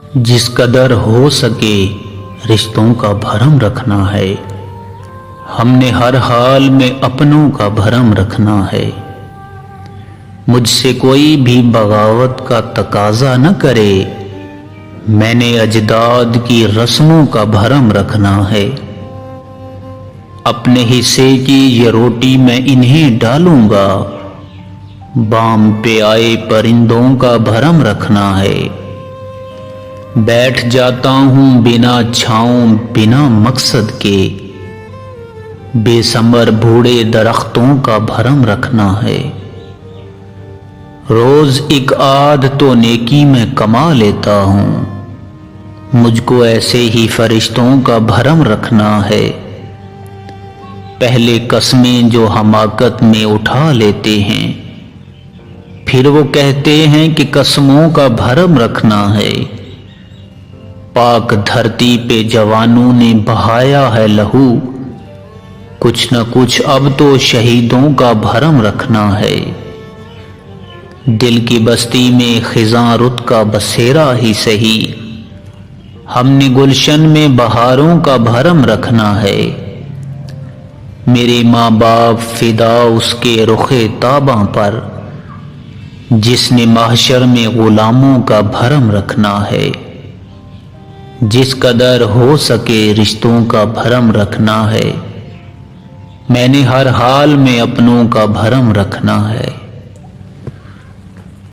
جس قدر ہو سکے رشتوں کا بھرم رکھنا ہے، ہم نے ہر حال میں اپنوں کا بھرم رکھنا ہے۔ مجھ سے کوئی بھی بغاوت کا تقاضا نہ کرے، میں نے اجداد کی رسموں کا بھرم رکھنا ہے۔ اپنے حصے کی یہ روٹی میں انہیں ڈالوں گا، بام پہ آئے پرندوں کا بھرم رکھنا ہے۔ بیٹھ جاتا ہوں بنا چھاؤں بنا مقصد کے، بے ثمر بوڑھے درختوں کا بھرم رکھنا ہے۔ روز ایک آدھ تو نیکی میں کما لیتا ہوں، مجھ کو ایسے ہی فرشتوں کا بھرم رکھنا ہے۔ پہلے قسمیں جو حماقت میں اٹھا لیتے ہیں، پھر وہ کہتے ہیں کہ قسموں کا بھرم رکھنا ہے۔ پاک دھرتی پہ جوانوں نے بہایا ہے لہو، کچھ نہ کچھ اب تو شہیدوں کا بھرم رکھنا ہے۔ دل کی بستی میں خزاں رت کا بسیرا ہی سہی، ہم نے گلشن میں بہاروں کا بھرم رکھنا ہے۔ میرے ماں باپ فدا اس کے رخ تاباں پر، جس نے محشر میں غلاموں کا بھرم رکھنا ہے۔ جس قدر ہو سکے رشتوں کا بھرم رکھنا ہے، میں نے ہر حال میں اپنوں کا بھرم رکھنا ہے۔